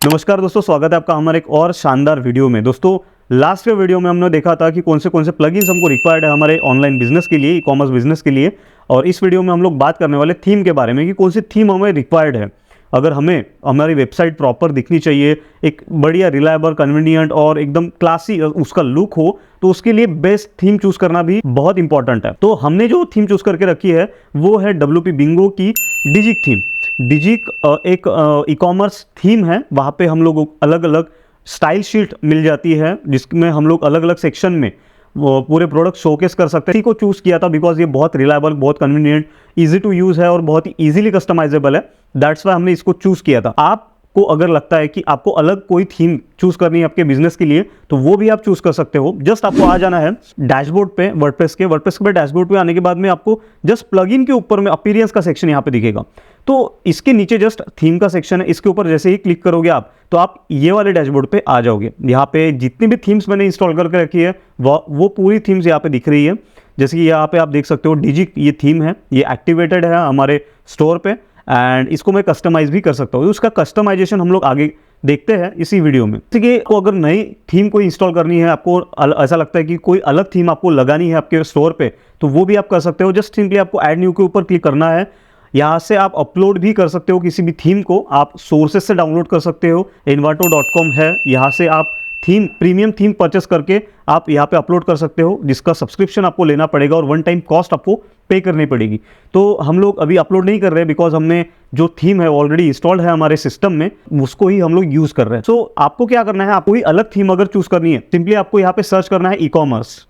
नमस्कार दोस्तों, स्वागत है आपका हमारे एक और शानदार वीडियो में। दोस्तों, लास्ट के वीडियो में हमने देखा था कि कौन से प्लगइन्स हमको रिक्वायर्ड है हमारे ऑनलाइन बिजनेस के लिए, ई कॉमर्स बिजनेस के लिए। और इस वीडियो में हम लोग बात करने वाले थीम के बारे में कि कौन सी थीम हमें रिक्वायर्ड है। अगर हमें हमारी वेबसाइट प्रॉपर दिखनी चाहिए, एक बढ़िया रिलायबल कन्वीनियंट और एकदम क्लासी उसका लुक हो, तो उसके लिए बेस्ट थीम चूज करना भी बहुत इंपॉर्टेंट है। तो हमने जो थीम चूज करके रखी है वो है WP बिंगो की डिजिक थीम। डिजिक एक ई कॉमर्स थीम है। वहाँ पे हम लोग अलग अलग स्टाइल शीट मिल जाती है जिसमें हम लोग अलग अलग सेक्शन में वो पूरे प्रोडक्ट शोकेस कर सकते हैं। इसी को चूज़ किया था बिकॉज ये बहुत रिलायबल, बहुत कन्वीनियंट, इजी टू यूज़ है और बहुत ही ईजिली कस्टमाइजेबल है। दैट्स वाई हमने इसको चूज़ किया था। आपको अगर लगता है कि आपको अलग कोई थीम चूज़ करनी है आपके बिजनेस के लिए, तो वो भी आप चूज़ कर सकते हो। जस्ट आपको आ जाना है डैशबोर्ड पे, वर्डप्रेस पे डैशबोर्ड पे आने के बाद में आपको जस्ट प्लगइन के ऊपर में अपीयरेंस का सेक्शन यहाँ पे दिखेगा। तो इसके नीचे जस्ट थीम का सेक्शन है। इसके ऊपर जैसे ही क्लिक करोगे आप, तो आप ये वाले डैशबोर्ड पे आ जाओगे। यहाँ पे जितनी भी थीम्स मैंने इंस्टॉल करके रखी है वो पूरी थीम्स यहाँ पे दिख रही है। जैसे कि यहाँ पे आप देख सकते हो डिजिक ये थीम है, ये एक्टिवेटेड है हमारे स्टोर पे एंड इसको मैं कस्टमाइज भी कर सकता हूँ। उसका कस्टमाइजेशन हम लोग आगे देखते हैं इसी वीडियो में। ठीक है, आपको अगर नई थीम कोई इंस्टॉल करनी है, आपको ऐसा लगता है कि कोई अलग थीम आपको लगानी है आपके स्टोर पे, तो वो भी आप कर सकते हो। जस्ट सिंपली आपको ऐड न्यू के ऊपर क्लिक करना है। यहाँ से आप अपलोड भी कर सकते हो किसी भी थीम को, आप सोर्सेस से डाउनलोड कर सकते हो। envato.com है, यहाँ से आप थीम प्रीमियम थीम परचेस करके आप यहाँ पे अपलोड कर सकते हो, जिसका सब्सक्रिप्शन आपको लेना पड़ेगा और वन टाइम कॉस्ट आपको पे करनी पड़ेगी। तो हम लोग अभी अपलोड नहीं कर रहे हैं बिकॉज हमने जो थीम है ऑलरेडी इंस्टॉल्ड है हमारे सिस्टम में, उसको ही हम लोग यूज़ कर रहे हैं। सो आपको क्या करना है, आपको कोई अलग थीम अगर चूज़ करनी है, सिंपली आपको यहाँ पे सर्च करना है ई कॉमर्स।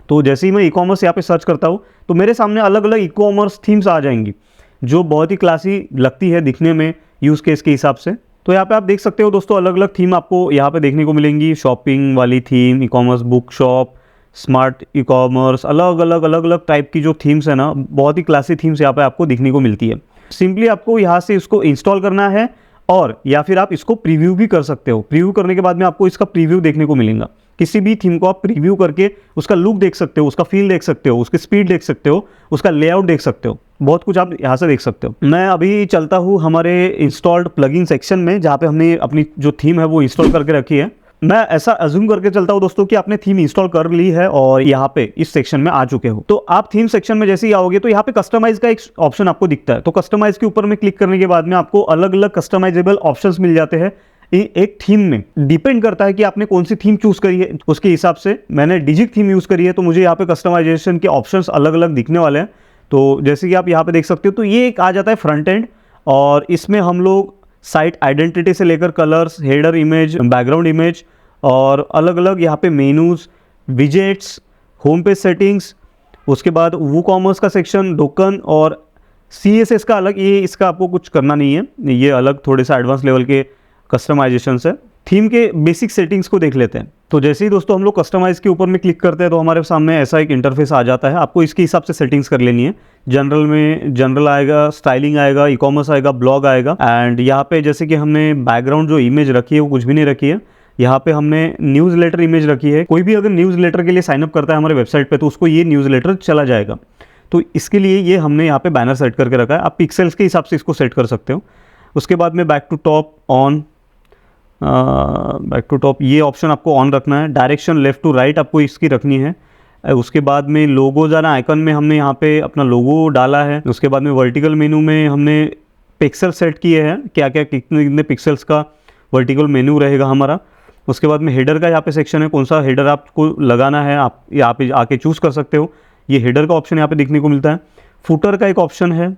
तो जैसे ही मैं ई कॉमर्स यहाँ पे सर्च करता हूँ तो मेरे सामने अलग अलग ई कॉमर्स थीम्स आ जाएंगी जो बहुत ही क्लासी लगती है दिखने में यूज़ केस के हिसाब से। तो यहाँ पे आप देख सकते हो दोस्तों, अलग अलग थीम आपको यहाँ पे देखने को मिलेंगी। शॉपिंग वाली theme, e commerce book shop, smart e commerce, अलग अलग टाइप की जो थीम्स है ना, बहुत ही क्लासी थीम्स यहाँ पे आपको दिखने को मिलती है। सिंपली आपको यहाँ से इसको इंस्टॉल करना है और या फिर आप इसको प्रीव्यू भी कर सकते हो। प्रीव्यू करने के बाद में आपको इसका प्रीव्यू देखने को मिलेगा। किसी भी थीम को आप प्रीव्यू करके उसका लुक देख सकते हो, उसका फील देख सकते हो, उसकी स्पीड देख सकते हो, उसका लेआउट देख सकते हो, बहुत कुछ आप यहाँ से देख सकते हो। मैं अभी चलता हूँ हमारे इंस्टॉल्ड प्लगइन सेक्शन में जहाँ पे हमने अपनी जो थीम है वो इंस्टॉल करके रखी है। मैं ऐसा अज्यूम करके चलता हूँ दोस्तों कि आपने थीम इंस्टॉल कर ली है और यहाँ पे इस सेक्शन में आ चुके हो। तो आप थीम सेक्शन में जैसे ही आओगे तो यहाँ पे कस्टमाइज का एक ऑप्शन आपको दिखता है। तो कस्टमाइज के ऊपर में क्लिक करने के बाद में आपको अलग अलग कस्टमाइजेबल ऑप्शंस मिल जाते हैं एक थीम में। डिपेंड करता है कि आपने कौन सी थीम चूज करी है, उसके हिसाब से मैंने डिजिक थीम यूज करी है तो मुझे यहाँ पे कस्टमाइजेशन के ऑप्शंस अलग अलग दिखने वाले हैं। तो जैसे कि आप यहाँ पे देख सकते हो, तो ये एक आ जाता है फ्रंट एंड और इसमें हम लोग साइट आइडेंटिटी से लेकर colours, header image, background image और अलग अलग यहाँ पे menus, widgets, home page settings, उसके बाद वो कॉमर्स का सेक्शन, टोकन और CSS का अलग, ये इसका आपको कुछ करना नहीं है, ये अलग थोड़े से एडवांस लेवल के कस्टमाइजेशन है। थीम के बेसिक सेटिंग्स को देख लेते हैं। तो जैसे ही दोस्तों हम लोग कस्टमाइज के ऊपर में क्लिक करते हैं तो हमारे सामने ऐसा एक इंटरफेस आ जाता है। आपको इसके हिसाब से सेटिंग्स कर लेनी है। जनरल में जनरल आएगा, स्टाइलिंग आएगा, ई कॉमर्स आएगा, ब्लॉग आएगा एंड यहाँ पे जैसे कि हमने बैकग्राउंड जो इमेज रखी है वो कुछ भी नहीं रखी है। यहाँ पे हमने न्यूज़लेटर इमेज रखी है। कोई भी अगर न्यूज़लेटर के लिए साइनअप करता है हमारे वेबसाइट पे तो उसको ये न्यूज़लेटर चला जाएगा। तो इसके लिए ये हमने यहाँ पे बैनर सेट करके रखा है। आप पिक्सेल्स के हिसाब से इसको सेट कर सकते हो। उसके बाद में back to top on, back to top ये ऑप्शन आपको ऑन रखना है। डायरेक्शन लेफ्ट टू राइट आपको इसकी रखनी है। उसके बाद में लोगो जाना, आइकन में हमने यहाँ पे अपना लोगो डाला है। उसके बाद में वर्टिकल मेनू में हमने पिक्सल सेट किए हैं, क्या क्या कितने पिक्सल्स का वर्टिकल मेनू रहेगा हमारा। उसके बाद में हेडर का यहाँ पे सेक्शन है, कौन सा हेडर आपको लगाना है आप यहाँ पे आके चूज़ कर सकते हो। ये हेडर का ऑप्शन यहाँ पे दिखने को मिलता है। फुटर का एक ऑप्शन है,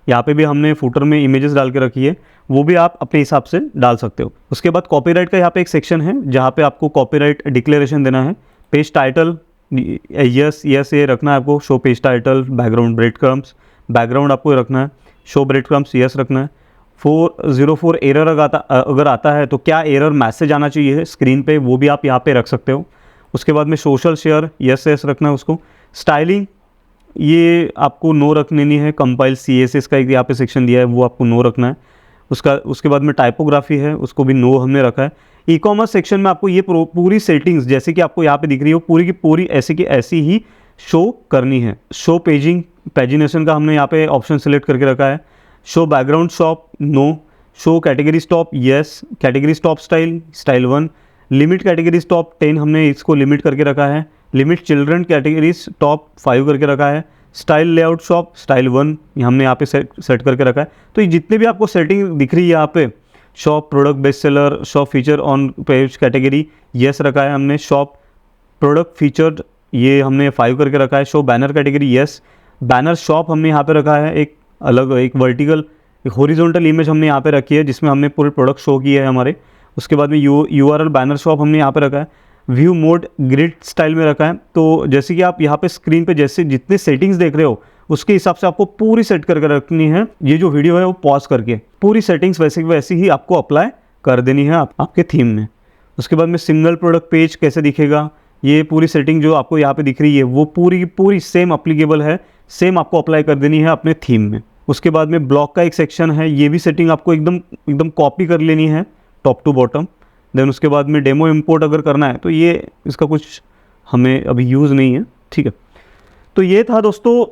यहाँ पे भी हमने फुटर में इमेजेस डाल के रखी है, वो भी आप अपने हिसाब से डाल सकते हो। उसके बाद कॉपीराइट का यहाँ पे एक सेक्शन है जहाँ पे आपको कॉपीराइट डिक्लेरेशन देना है। पेज टाइटल यस ये रखना है आपको, show page title, background bread crumbs, background आपको रखना है, शो ब्रेड क्रम्स यस रखना है। 404 एरर अगर आता है तो क्या एरर मैसेज आना चाहिए स्क्रीन पे, वो भी आप यहाँ पे रख सकते हो। उसके बाद में सोशल शेयर यस रखना है उसको। स्टाइलिंग ये आपको नो रखनी नहीं है। कंपाइल CSS का एक यहाँ पे सेक्शन दिया है, वो आपको नो रखना है। उसके बाद में टाइपोग्राफी है, उसको भी नो हमने रखा है। ई कॉमर्स सेक्शन में आपको ये पूरी सेटिंग्स जैसे कि आपको यहाँ पे दिख रही हो पूरी की पूरी ऐसी की ऐसी ही शो करनी है। शो पेजिनेशन का हमने यहाँ पे ऑप्शन सेलेक्ट करके रखा है। Show background shop no, show category stop, yes. Category stop style, style 1। Limit category stop 10, हमने इसको लिमिट करके रखा है। लिमिट चिल्ड्रन कैटेगरीज टॉप 5 करके रखा है। स्टाइल लेआउट शॉप, स्टाइल 1 हमने यहाँ पे सेट करके रखा है। तो ये जितने भी आपको सेटिंग दिख रही है यहाँ पे, shop product best seller, shop feature on page category, yes रखा है हमने। शॉप प्रोडक्ट फीचर्ड, ये हमने 5 करके रखा है। Show banner category, yes. Banner shop हमने यहाँ पे रखा है, एक अलग एक वर्टिकल एक हॉरिजॉन्टल इमेज हमने यहाँ पे रखी है जिसमें हमने पूरे प्रोडक्ट शो किए हैं हमारे। उसके बाद में यूआरएल बैनर शॉप हमने यहाँ पे रखा है। व्यू मोड ग्रिड स्टाइल में रखा है। तो जैसे कि आप यहाँ पे स्क्रीन पे जैसे जितने सेटिंग्स देख रहे हो उसके हिसाब से आपको पूरी सेट करके रखनी है। ये जो वीडियो है वो पॉज करके पूरी सेटिंग्स वैसी ही आपको अप्लाई कर देनी है आपके थीम में। उसके बाद में सिंगल प्रोडक्ट पेज कैसे दिखेगा, ये पूरी सेटिंग जो आपको यहाँ पे दिख रही है वो पूरी सेम अप्लीकेबल है, सेम आपको अप्लाई कर देनी है अपने थीम में। उसके बाद में ब्लॉग का एक सेक्शन है, ये भी सेटिंग आपको एकदम कॉपी कर लेनी है टॉप टू बॉटम। देन उसके बाद में डेमो इंपोर्ट अगर करना है तो ये इसका कुछ हमें अभी यूज़ नहीं है, ठीक है। तो ये था दोस्तों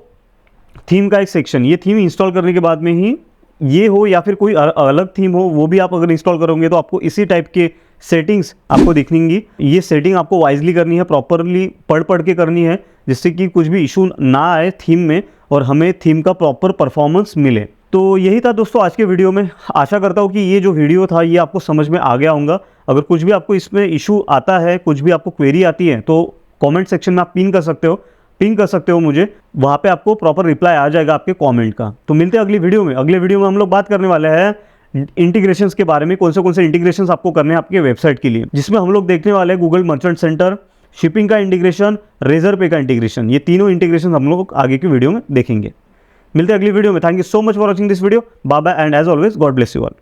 थीम का एक सेक्शन। ये थीम इंस्टॉल करने के बाद में ही ये हो या फिर कोई अलग थीम हो वो भी आप अगर इंस्टॉल करोगे तो आपको इसी टाइप के सेटिंग्स आपको दिखेंगी। ये सेटिंग आपको वाइजली करनी है, प्रॉपरली पढ़ के करनी है जिससे कि कुछ भी इशू ना आए थीम में और हमें थीम का प्रॉपर परफॉर्मेंस मिले। तो यही था दोस्तों आज के वीडियो में। आशा करता हूँ कि ये जो वीडियो था ये आपको समझ में आ गया होगा। अगर कुछ भी आपको इसमें इशू आता है, कुछ भी आपको क्वेरी आती है तो कमेंट सेक्शन में आप पिन कर सकते हो मुझे, वहाँ पे आपको प्रॉपर रिप्लाई आ जाएगा आपके कमेंट का। तो मिलते हैं अगली वीडियो में। अगले वीडियो में हम लोग बात करने वाले हैं इंटीग्रेशंस के बारे में, कौन से इंटीग्रेशंस आपको करने हैं आपके वेबसाइट के लिए, जिसमें हम लोग देखने वाले हैं गूगल मर्चेंट सेंटर, शिपिंग का इंटीग्रेशन, रेजर पे का इंटीग्रेशन। ये तीनों इंटीग्रेशन हम लोग आगे की वीडियो में देखेंगे। मिलते हैं अगली वीडियो में। Thank you so much for watching this video. Bye bye and as always God bless you all.